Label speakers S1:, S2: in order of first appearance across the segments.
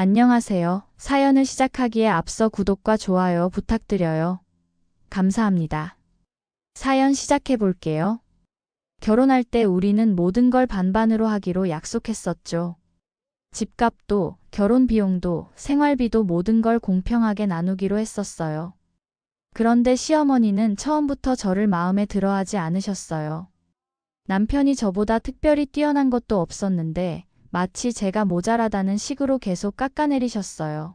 S1: 안녕하세요. 사연을 시작하기에 앞서 구독과 좋아요 부탁드려요. 감사합니다. 사연 시작해 볼게요. 결혼할 때 우리는 모든 걸 반반으로 하기로 약속했었죠. 집값도, 결혼 비용도, 생활비도 모든 걸 공평하게 나누기로 했었어요. 그런데 시어머니는 처음부터 저를 마음에 들어 하지 않으셨어요. 남편이 저보다 특별히 뛰어난 것도 없었는데 마치 제가 모자라다는 식으로 계속 깎아내리셨어요.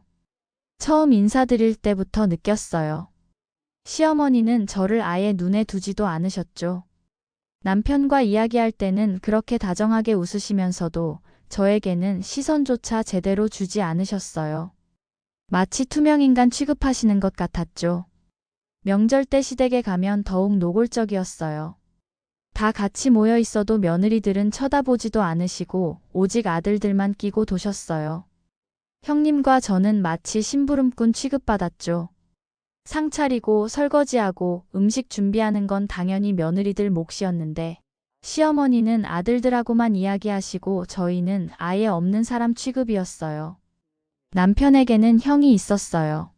S1: 처음 인사드릴 때부터 느꼈어요. 시어머니는 저를 아예 눈에 두지도 않으셨죠. 남편과 이야기할 때는 그렇게 다정하게 웃으시면서도 저에게는 시선조차 제대로 주지 않으셨어요. 마치 투명인간 취급하시는 것 같았죠. 명절 때 시댁에 가면 더욱 노골적이었어요. 다 같이 모여 있어도 며느리들은 쳐다보지도 않으시고 오직 아들들만 끼고 도셨어요. 형님과 저는 마치 심부름꾼 취급받았죠. 상 차리고 설거지하고 음식 준비하는 건 당연히 며느리들 몫이었는데 시어머니는 아들들하고만 이야기하시고 저희는 아예 없는 사람 취급이었어요. 남편에게는 형이 있었어요.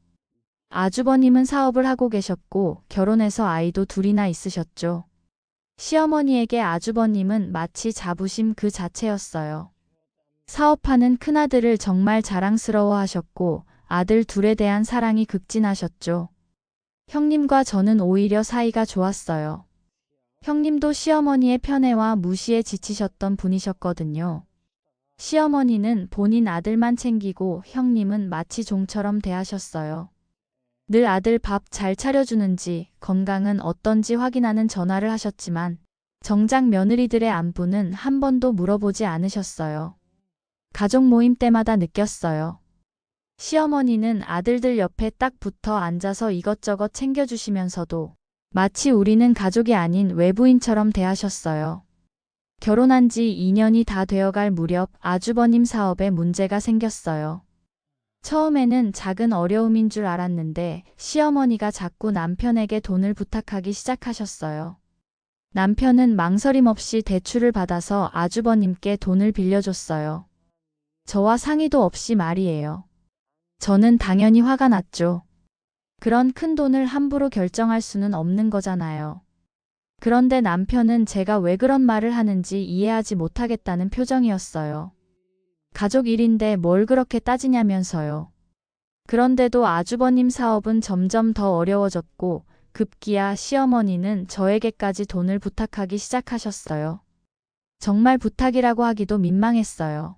S1: 아주버님은 사업을 하고 계셨고 결혼해서 아이도 둘이나 있으셨죠. 시어머니에게 아주버님은 마치 자부심 그 자체였어요. 사업하는 큰아들을 정말 자랑스러워하셨고 아들 둘에 대한 사랑이 극진하셨죠. 형님과 저는 오히려 사이가 좋았어요. 형님도 시어머니의 편애와 무시에 지치셨던 분이셨거든요. 시어머니는 본인 아들만 챙기고 형님은 마치 종처럼 대하셨어요. 늘 아들 밥 잘 차려주는지 건강은 어떤지 확인하는 전화를 하셨지만 정작 며느리들의 안부는 한 번도 물어보지 않으셨어요. 가족 모임 때마다 느꼈어요. 시어머니는 아들들 옆에 딱 붙어 앉아서 이것저것 챙겨주시면서도 마치 우리는 가족이 아닌 외부인처럼 대하셨어요. 결혼한 지 2년이 다 되어갈 무렵 아주버님 사업에 문제가 생겼어요. 처음에는 작은 어려움인 줄 알았는데 시어머니가 자꾸 남편에게 돈을 부탁하기 시작하셨어요. 남편은 망설임 없이 대출을 받아서 아주버님께 돈을 빌려줬어요. 저와 상의도 없이 말이에요. 저는 당연히 화가 났죠. 그런 큰 돈을 함부로 결정할 수는 없는 거잖아요. 그런데 남편은 제가 왜 그런 말을 하는지 이해하지 못하겠다는 표정이었어요. 가족 일인데 뭘 그렇게 따지냐면서요. 그런데도 아주버님 사업은 점점 더 어려워졌고 급기야 시어머니는 저에게까지 돈을 부탁하기 시작하셨어요. 정말 부탁이라고 하기도 민망했어요.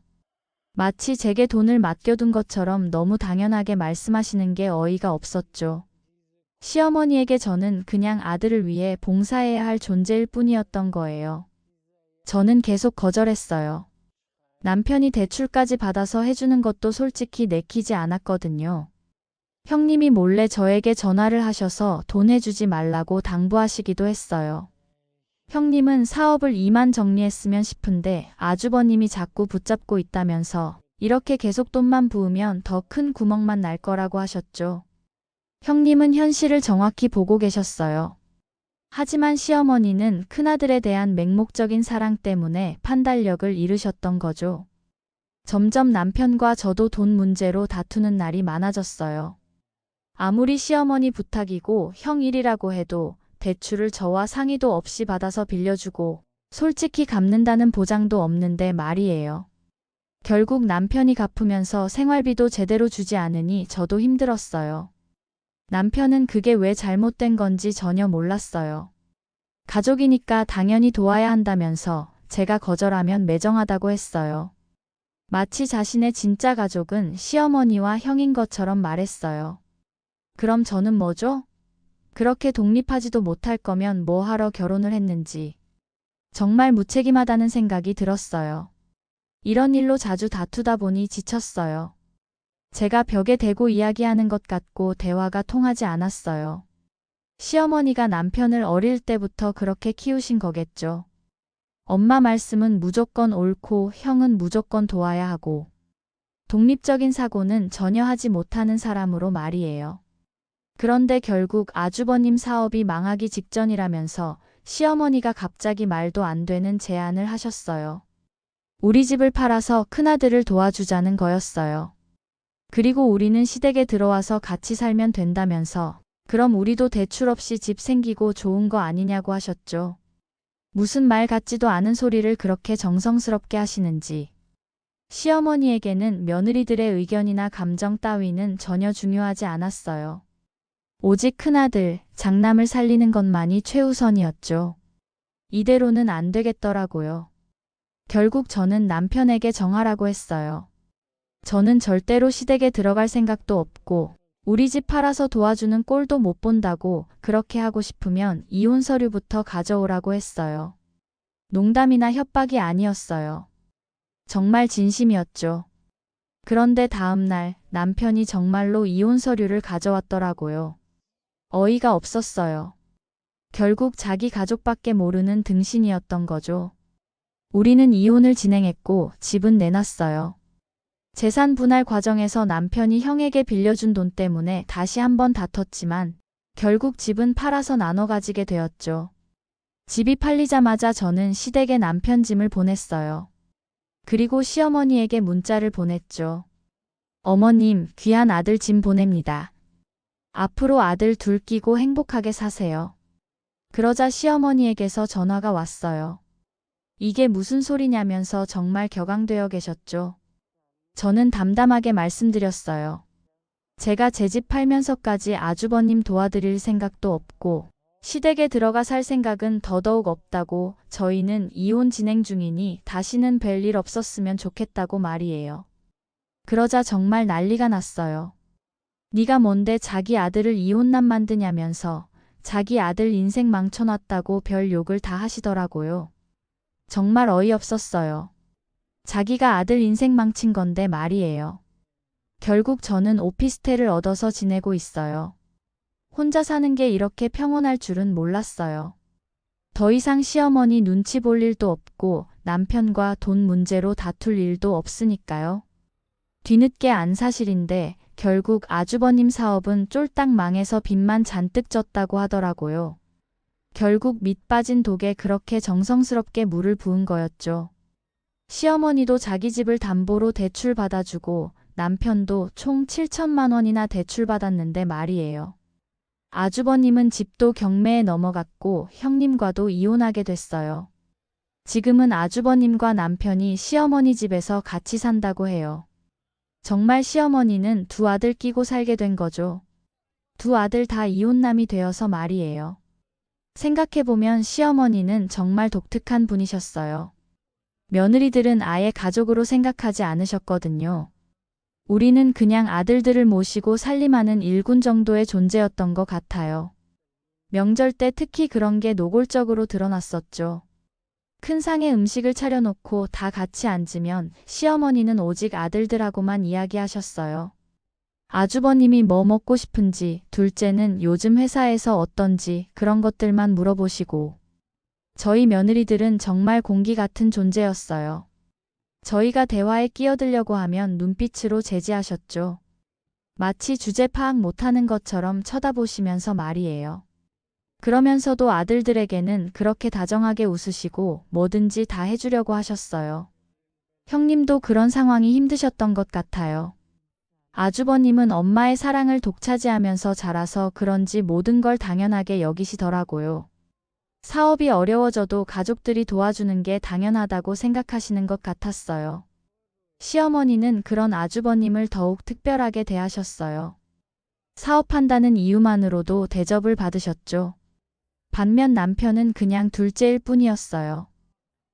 S1: 마치 제게 돈을 맡겨둔 것처럼 너무 당연하게 말씀하시는 게 어이가 없었죠. 시어머니에게 저는 그냥 아들을 위해 봉사해야 할 존재일 뿐이었던 거예요. 저는 계속 거절했어요. 남편이 대출까지 받아서 해주는 것도 솔직히 내키지 않았거든요. 형님이 몰래 저에게 전화를 하셔서 돈 해주지 말라고 당부하시기도 했어요. 형님은 사업을 이만 정리했으면 싶은데 아주버님이 자꾸 붙잡고 있다면서 이렇게 계속 돈만 부으면 더 큰 구멍만 날 거라고 하셨죠. 형님은 현실을 정확히 보고 계셨어요. 하지만 시어머니는 큰아들에 대한 맹목적인 사랑 때문에 판단력을 잃으셨던 거죠. 점점 남편과 저도 돈 문제로 다투는 날이 많아졌어요. 아무리 시어머니 부탁이고 형 일이라고 해도 대출을 저와 상의도 없이 받아서 빌려주고 솔직히 갚는다는 보장도 없는데 말이에요. 결국 남편이 갚으면서 생활비도 제대로 주지 않으니 저도 힘들었어요. 남편은 그게 왜 잘못된 건지 전혀 몰랐어요. 가족이니까 당연히 도와야 한다면서 제가 거절하면 매정하다고 했어요. 마치 자신의 진짜 가족은 시어머니와 형인 것처럼 말했어요. 그럼 저는 뭐죠? 그렇게 독립하지도 못할 거면 뭐 하러 결혼을 했는지. 정말 무책임하다는 생각이 들었어요. 이런 일로 자주 다투다 보니 지쳤어요. 제가 벽에 대고 이야기하는 것 같고 대화가 통하지 않았어요. 시어머니가 남편을 어릴 때부터 그렇게 키우신 거겠죠. 엄마 말씀은 무조건 옳고 형은 무조건 도와야 하고 독립적인 사고는 전혀 하지 못하는 사람으로 말이에요. 그런데 결국 아주버님 사업이 망하기 직전이라면서 시어머니가 갑자기 말도 안 되는 제안을 하셨어요. 우리 집을 팔아서 큰아들을 도와주자는 거였어요. 그리고 우리는 시댁에 들어와서 같이 살면 된다면서 그럼 우리도 대출 없이 집 생기고 좋은 거 아니냐고 하셨죠. 무슨 말 같지도 않은 소리를 그렇게 정성스럽게 하시는지. 시어머니에게는 며느리들의 의견이나 감정 따위는 전혀 중요하지 않았어요. 오직 큰아들, 장남을 살리는 것만이 최우선이었죠. 이대로는 안 되겠더라고요. 결국 저는 남편에게 정하라고 했어요. 저는 절대로 시댁에 들어갈 생각도 없고 우리 집 팔아서 도와주는 꼴도 못 본다고 그렇게 하고 싶으면 이혼 서류부터 가져오라고 했어요. 농담이나 협박이 아니었어요. 정말 진심이었죠. 그런데 다음 날 남편이 정말로 이혼 서류를 가져왔더라고요. 어이가 없었어요. 결국 자기 가족밖에 모르는 등신이었던 거죠. 우리는 이혼을 진행했고 집은 내놨어요. 재산 분할 과정에서 남편이 형에게 빌려준 돈 때문에 다시 한번 다퉜지만 결국 집은 팔아서 나눠 가지게 되었죠. 집이 팔리자마자 저는 시댁에 남편 짐을 보냈어요. 그리고 시어머니에게 문자를 보냈죠. 어머님, 귀한 아들 짐 보냅니다. 앞으로 아들 둘 끼고 행복하게 사세요. 그러자 시어머니에게서 전화가 왔어요. 이게 무슨 소리냐면서 정말 격앙되어 계셨죠. 저는 담담하게 말씀드렸어요. 제가 제 집 팔면서까지 아주버님 도와드릴 생각도 없고 시댁에 들어가 살 생각은 더더욱 없다고 저희는 이혼 진행 중이니 다시는 뵐 일 없었으면 좋겠다고 말이에요. 그러자 정말 난리가 났어요. 네가 뭔데 자기 아들을 이혼남 만드냐면서 자기 아들 인생 망쳐놨다고 별 욕을 다 하시더라고요. 정말 어이없었어요. 자기가 아들 인생 망친 건데 말이에요. 결국 저는 오피스텔을 얻어서 지내고 있어요. 혼자 사는 게 이렇게 평온할 줄은 몰랐어요. 더 이상 시어머니 눈치 볼 일도 없고 남편과 돈 문제로 다툴 일도 없으니까요. 뒤늦게 안 사실인데 결국 아주버님 사업은 쫄딱 망해서 빚만 잔뜩 졌다고 하더라고요. 결국 밑 빠진 독에 그렇게 정성스럽게 물을 부은 거였죠. 시어머니도 자기 집을 담보로 대출 받아주고 남편도 총 7천만 원이나 대출 받았는데 말이에요. 아주버님은 집도 경매에 넘어갔고 형님과도 이혼하게 됐어요. 지금은 아주버님과 남편이 시어머니 집에서 같이 산다고 해요. 정말 시어머니는 두 아들 끼고 살게 된 거죠. 두 아들 다 이혼남이 되어서 말이에요. 생각해보면 시어머니는 정말 독특한 분이셨어요. 며느리들은 아예 가족으로 생각하지 않으셨거든요. 우리는 그냥 아들들을 모시고 살림하는 일군 정도의 존재였던 것 같아요. 명절 때 특히 그런 게 노골적으로 드러났었죠. 큰 상에 음식을 차려놓고 다 같이 앉으면 시어머니는 오직 아들들하고만 이야기하셨어요. 아주버님이 뭐 먹고 싶은지, 둘째는 요즘 회사에서 어떤지 그런 것들만 물어보시고 저희 며느리들은 정말 공기 같은 존재였어요. 저희가 대화에 끼어들려고 하면 눈빛으로 제지하셨죠. 마치 주제 파악 못하는 것처럼 쳐다보시면서 말이에요. 그러면서도 아들들에게는 그렇게 다정하게 웃으시고 뭐든지 다 해주려고 하셨어요. 형님도 그런 상황이 힘드셨던 것 같아요. 아주버님은 엄마의 사랑을 독차지하면서 자라서 그런지 모든 걸 당연하게 여기시더라고요. 사업이 어려워져도 가족들이 도와주는 게 당연하다고 생각하시는 것 같았어요. 시어머니는 그런 아주버님을 더욱 특별하게 대하셨어요. 사업한다는 이유만으로도 대접을 받으셨죠. 반면 남편은 그냥 둘째일 뿐이었어요.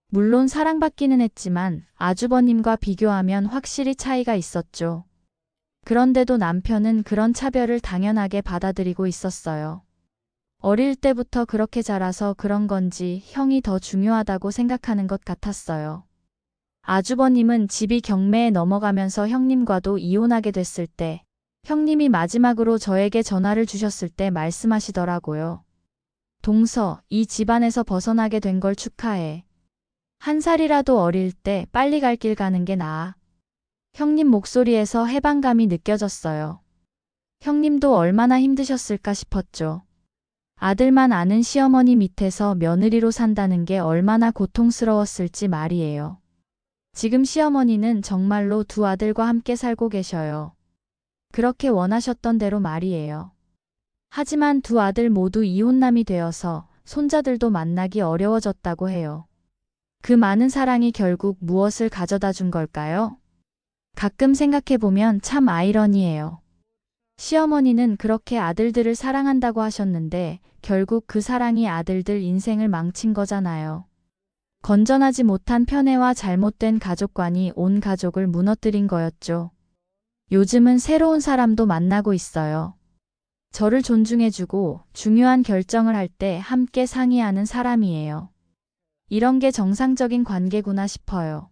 S1: 물론 사랑받기는 했지만 아주버님과 비교하면 확실히 차이가 있었죠. 그런데도 남편은 그런 차별을 당연하게 받아들이고 있었어요. 어릴 때부터 그렇게 자라서 그런 건지 형이 더 중요하다고 생각하는 것 같았어요. 아주버님은 집이 경매에 넘어가면서 형님과도 이혼하게 됐을 때 형님이 마지막으로 저에게 전화를 주셨을 때 말씀하시더라고요. 동서, 이 집안에서 벗어나게 된 걸 축하해. 한 살이라도 어릴 때 빨리 갈 길 가는 게 나아. 형님 목소리에서 해방감이 느껴졌어요. 형님도 얼마나 힘드셨을까 싶었죠. 아들만 아는 시어머니 밑에서 며느리로 산다는 게 얼마나 고통스러웠을지 말이에요. 지금 시어머니는 정말로 두 아들과 함께 살고 계셔요. 그렇게 원하셨던 대로 말이에요. 하지만 두 아들 모두 이혼남이 되어서 손자들도 만나기 어려워졌다고 해요. 그 많은 사랑이 결국 무엇을 가져다 준 걸까요? 가끔 생각해보면 참 아이러니해요. 시어머니는 그렇게 아들들을 사랑한다고 하셨는데 결국 그 사랑이 아들들 인생을 망친 거잖아요. 건전하지 못한 편애와 잘못된 가족관이 온 가족을 무너뜨린 거였죠. 요즘은 새로운 사람도 만나고 있어요. 저를 존중해주고 중요한 결정을 할 때 함께 상의하는 사람이에요. 이런 게 정상적인 관계구나 싶어요.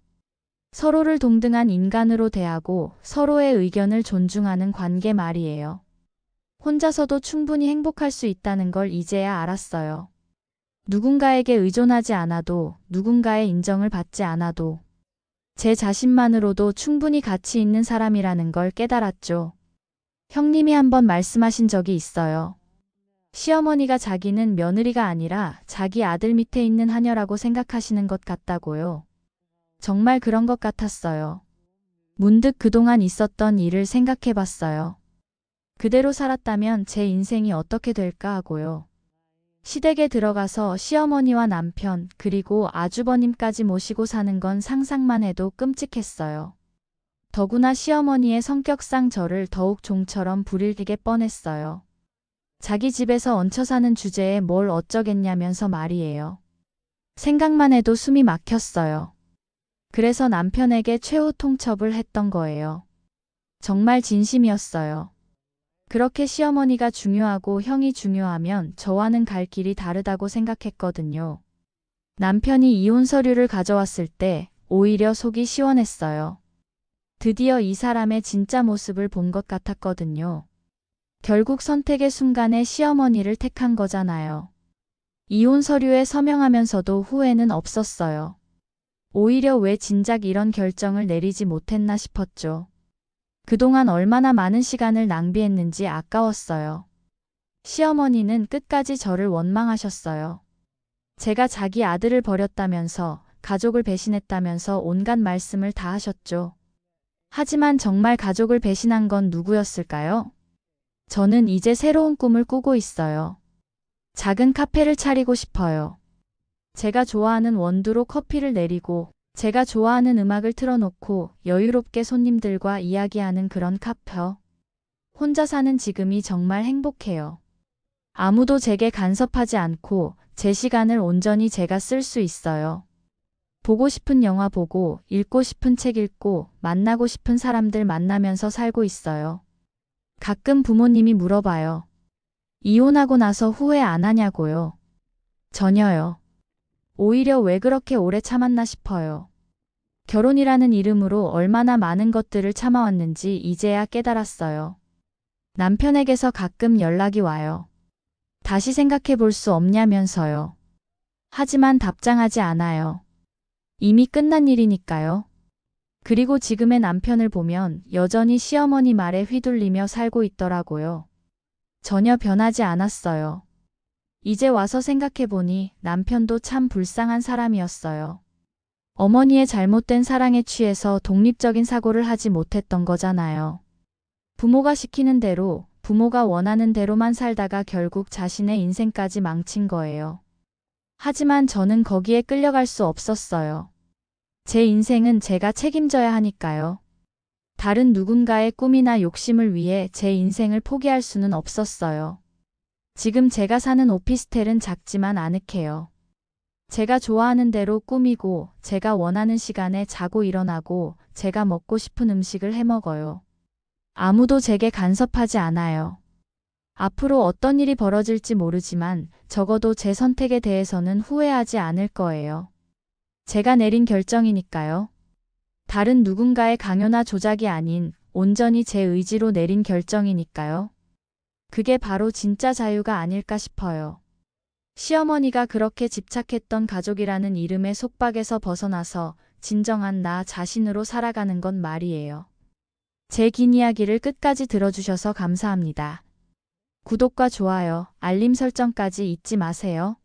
S1: 서로를 동등한 인간으로 대하고 서로의 의견을 존중하는 관계 말이에요. 혼자서도 충분히 행복할 수 있다는 걸 이제야 알았어요. 누군가에게 의존하지 않아도, 누군가의 인정을 받지 않아도 제 자신만으로도 충분히 가치 있는 사람이라는 걸 깨달았죠. 형님이 한번 말씀하신 적이 있어요. 시어머니가 자기는 며느리가 아니라 자기 아들 밑에 있는 하녀라고 생각하시는 것 같다고요. 정말 그런 것 같았어요. 문득 그동안 있었던 일을 생각해 봤어요. 그대로 살았다면 제 인생이 어떻게 될까 하고요. 시댁에 들어가서 시어머니와 남편 그리고 아주버님까지 모시고 사는 건 상상만 해도 끔찍했어요. 더구나 시어머니의 성격상 저를 더욱 종처럼 부리게 뻔했어요. 자기 집에서 얹혀 사는 주제에 뭘 어쩌겠냐면서 말이에요. 생각만 해도 숨이 막혔어요. 그래서 남편에게 최후 통첩을 했던 거예요. 정말 진심이었어요. 그렇게 시어머니가 중요하고 형이 중요하면 저와는 갈 길이 다르다고 생각했거든요. 남편이 이혼 서류를 가져왔을 때 오히려 속이 시원했어요. 드디어 이 사람의 진짜 모습을 본 것 같았거든요. 결국 선택의 순간에 시어머니를 택한 거잖아요. 이혼 서류에 서명하면서도 후회는 없었어요. 오히려 왜 진작 이런 결정을 내리지 못했나 싶었죠. 그동안 얼마나 많은 시간을 낭비했는지 아까웠어요. 시어머니는 끝까지 저를 원망하셨어요. 제가 자기 아들을 버렸다면서, 가족을 배신했다면서 온갖 말씀을 다 하셨죠. 하지만 정말 가족을 배신한 건 누구였을까요? 저는 이제 새로운 꿈을 꾸고 있어요. 작은 카페를 차리고 싶어요. 제가 좋아하는 원두로 커피를 내리고 제가 좋아하는 음악을 틀어놓고 여유롭게 손님들과 이야기하는 그런 카페. 혼자 사는 지금이 정말 행복해요. 아무도 제게 간섭하지 않고 제 시간을 온전히 제가 쓸 수 있어요. 보고 싶은 영화 보고, 읽고 싶은 책 읽고, 만나고 싶은 사람들 만나면서 살고 있어요. 가끔 부모님이 물어봐요. 이혼하고 나서 후회 안 하냐고요. 전혀요. 오히려 왜 그렇게 오래 참았나 싶어요. 결혼이라는 이름으로 얼마나 많은 것들을 참아왔는지 이제야 깨달았어요. 남편에게서 가끔 연락이 와요. 다시 생각해 볼 수 없냐면서요. 하지만 답장하지 않아요. 이미 끝난 일이니까요. 그리고 지금의 남편을 보면 여전히 시어머니 말에 휘둘리며 살고 있더라고요. 전혀 변하지 않았어요. 이제 와서 생각해보니 남편도 참 불쌍한 사람이었어요. 어머니의 잘못된 사랑에 취해서 독립적인 사고를 하지 못했던 거잖아요. 부모가 시키는 대로, 부모가 원하는 대로만 살다가 결국 자신의 인생까지 망친 거예요. 하지만 저는 거기에 끌려갈 수 없었어요. 제 인생은 제가 책임져야 하니까요. 다른 누군가의 꿈이나 욕심을 위해 제 인생을 포기할 수는 없었어요. 지금 제가 사는 오피스텔은 작지만 아늑해요. 제가 좋아하는 대로 꾸미고 제가 원하는 시간에 자고 일어나고 제가 먹고 싶은 음식을 해 먹어요. 아무도 제게 간섭하지 않아요. 앞으로 어떤 일이 벌어질지 모르지만 적어도 제 선택에 대해서는 후회하지 않을 거예요. 제가 내린 결정이니까요. 다른 누군가의 강요나 조작이 아닌 온전히 제 의지로 내린 결정이니까요. 그게 바로 진짜 자유가 아닐까 싶어요. 시어머니가 그렇게 집착했던 가족이라는 이름의 속박에서 벗어나서 진정한 나 자신으로 살아가는 건 말이에요. 제 긴 이야기를 끝까지 들어주셔서 감사합니다. 구독과 좋아요, 알림 설정까지 잊지 마세요.